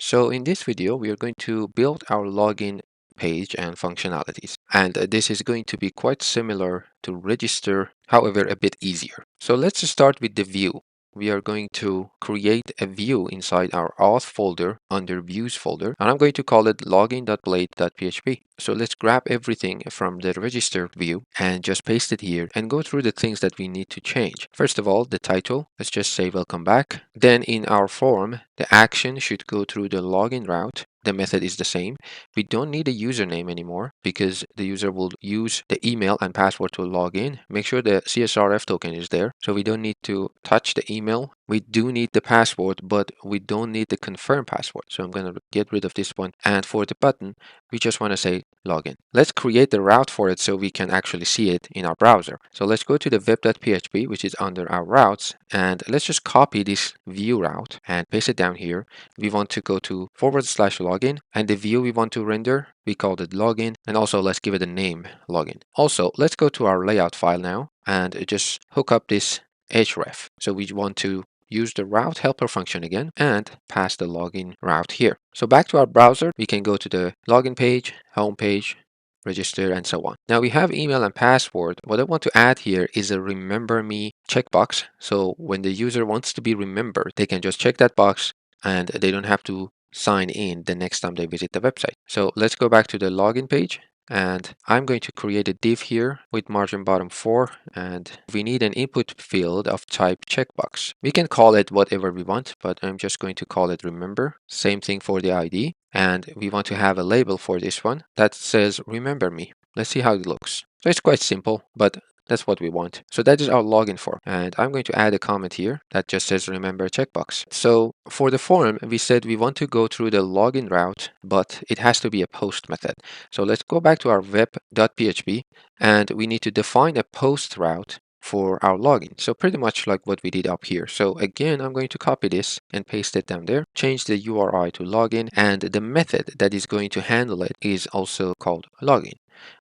So in this video, we are going to build our login page and functionalities. And this is going to be quite similar to register, however, a bit easier. So let's start with the view. We are going to create a view inside our auth folder under views folder, and I'm going to call it login.blade.php. So let's grab everything from the register view and just paste it here and go through the things that we need to change. First of all, the title, let's just say welcome back. Then in our form, the action should go through the login route. The method is the same. We don't need a username anymore because the user will use the email and password to log in. Make sure the CSRF token is there. So we don't need to touch the email. We do need the password, but we don't need the confirm password. So I'm going to get rid of this one. And for the button, we just want to say login. Let's create the route for it so we can actually see it in our browser. So let's go to the web.php, which is under our routes, and let's just copy this view route and paste it down here. We want to go to /login, and the view we want to render, we called it login, and also let's give it a name, login. Also, let's go to our layout file now and just hook up this href. So we want to use the route helper function again and pass the login route here. So back to our browser, we can go to the login page, home page, register, and so on. Now we have email and password. What I want to add here is a remember me checkbox. So when the user wants to be remembered, they can just check that box and they don't have to sign in the next time they visit the website. So let's go back to the login page. And I'm going to create a div here with margin bottom 4, and we need an input field of type checkbox. We can call it whatever we want, but I'm just going to call it remember. Same thing for the ID, and we want to have a label for this one that says remember me. Let's see how it looks. So it's quite simple, but that's what we want. So that is our login form. And I'm going to add a comment here that just says remember checkbox. So for the form, we said we want to go through the login route, but it has to be a post method. So let's go back to our web.php, and we need to define a post route for our login. So pretty much like what we did up here. So again, I'm going to copy this and paste it down there, change the URI to login, and the method that is going to handle it is also called login.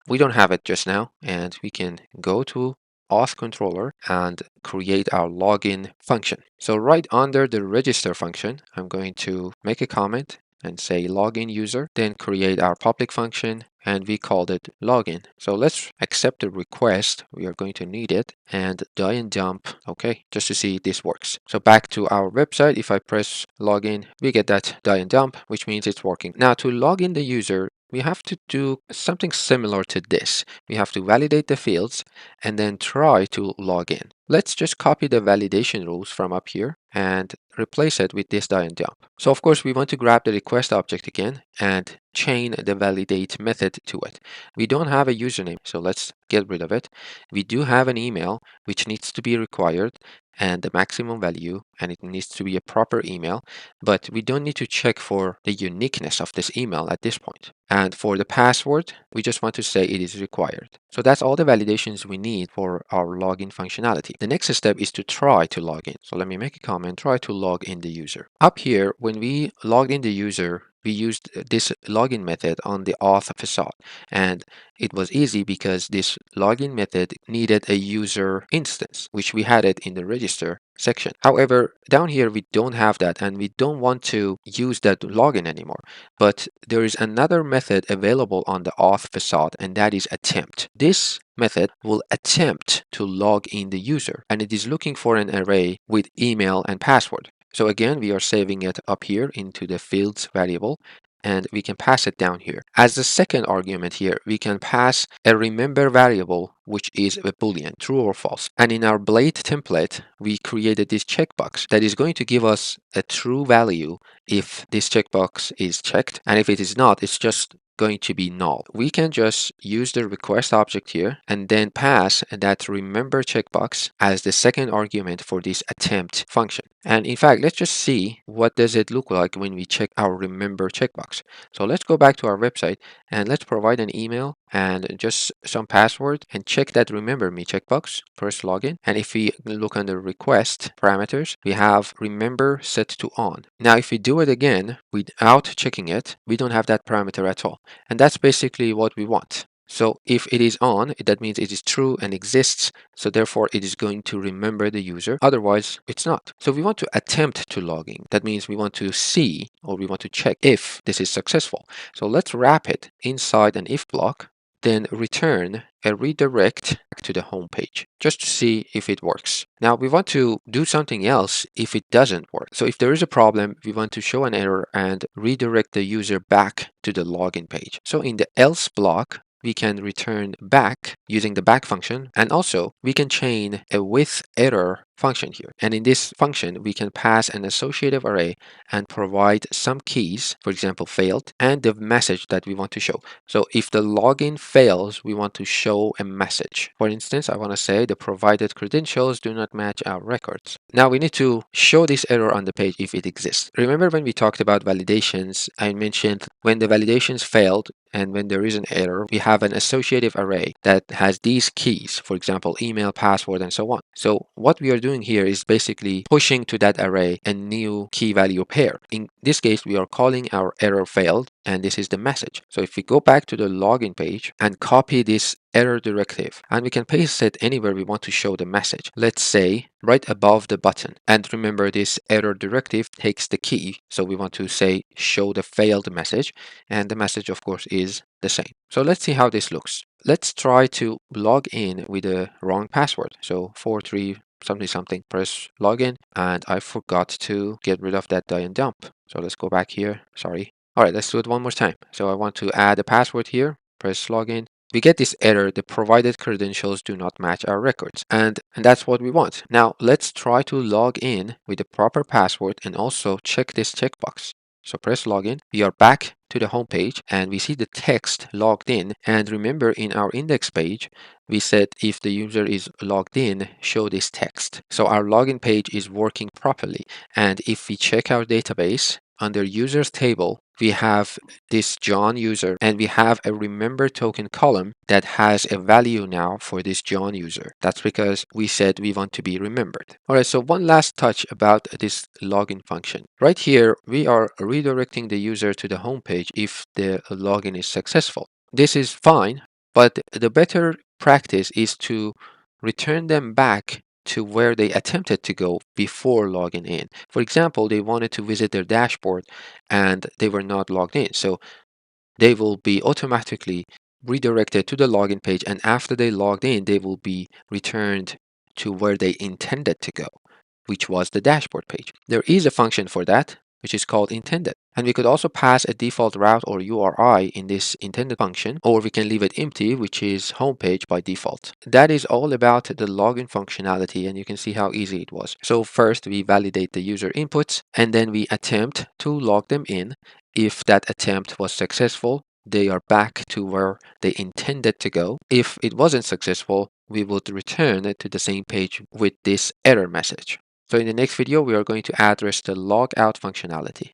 We don't have it just now, and we can go to auth controller and create our login function. So right under the register function, I'm going to make a comment and say login user, then create our public function, and we called it login. So let's accept the request. We are going to need it, and die and dump. Okay, just to see this works. So back to our website, if I press login, we get that die and dump, which means it's working. Now to log in the user, we have to do something similar to this. We have to validate the fields and then try to log in. Let's just copy the validation rules from up here and replace it with this die and dump. So of course we want to grab the request object again and chain the validate method to it. We don't have a username, so let's get rid of it. We do have an email which needs to be required and the maximum value, and it needs to be a proper email, but we don't need to check for the uniqueness of this email at this point. And for the password, we just want to say it is required. So that's all the validations we need for our login functionality. The next step is to try to log in. So let me make a comment, try to log in the user. Up here, when we logged in the user, we used this login method on the auth facade, and it was easy because this login method needed a user instance, which we had it in the register section. However, down here we don't have that, and we don't want to use that login anymore. But there is another method available on the auth facade, and that is attempt. This method will attempt to log in the user, and it is looking for an array with email and password. So again, we are saving it up here into the fields variable, and we can pass it down here. As the second argument here, we can pass a remember variable, which is a boolean, true or false. And in our blade template, we created this checkbox that is going to give us a true value if this checkbox is checked, and if it is not, it's just going to be null. We can just use the request object here and then pass that remember checkbox as the second argument for this attempt function. And in fact, let's just see what does it look like when we check our remember checkbox. So let's go back to our website and let's provide an email and just some password and check that remember me checkbox, press login. And if we look under request parameters, we have remember set to on. Now, if we do it again without checking it, we don't have that parameter at all. And that's basically what we want. So if it is on, that means it is true and exists. So therefore, it is going to remember the user. Otherwise, it's not. So we want to attempt to log in. That means we want to see or we want to check if this is successful. So let's wrap it inside an if block, then return a redirect to the home page just to see if it works. Now we want to do something else if it doesn't work. So if there is a problem, we want to show an error and redirect the user back to the login page. So in the else block, we can return back using the back function, and also we can chain a with error function here. And in this function, we can pass an associative array and provide some keys, for example, failed, and the message that we want to show. So if the login fails, we want to show a message. For instance, I want to say the provided credentials do not match our records. Now we need to show this error on the page if it exists. Remember when we talked about validations, I mentioned when the validations failed, and when there is an error, we have an associative array that has these keys, for example, email, password, and so on. So what we are doing here is basically pushing to that array a new key value pair. In this case, we are calling our error failed, and this is the message. So if we go back to the login page and copy this error directive, and we can paste it anywhere we want to show the message. Let's say right above the button. And remember, this error directive takes the key. So we want to say show the failed message, and the message of course is the same. So let's see how this looks. Let's try to log in with a wrong password. So 43 something something, press login, and I forgot to get rid of that die and dump. So let's go back here. Sorry. All right, let's do it one more time. So I want to add a password here, press login. We get this error, the provided credentials do not match our records. And that's what we want. Now let's try to log in with the proper password and also check this checkbox. So press login. We are back to the home page and we see the text logged in. And remember, in our index page, we said if the user is logged in, show this text. So our login page is working properly. And if we check our database, under users table, we have this John user and we have a remember token column that has a value now for this John user. That's because we said we want to be remembered. All right, so one last touch about this login function. Right here, we are redirecting the user to the home page if the login is successful. This is fine, but the better practice is to return them back to where they attempted to go before logging in. For example, they wanted to visit their dashboard and they were not logged in. So they will be automatically redirected to the login page, and after they logged in, they will be returned to where they intended to go, which was the dashboard page. There is a function for that, which is called intended. And we could also pass a default route or URI in this intended function, or we can leave it empty, which is homepage by default. That is all about the login functionality, and you can see how easy it was. So first we validate the user inputs, and then we attempt to log them in. If that attempt was successful, they are back to where they intended to go. If it wasn't successful, we would return it to the same page with this error message. So in the next video, we are going to address the logout functionality.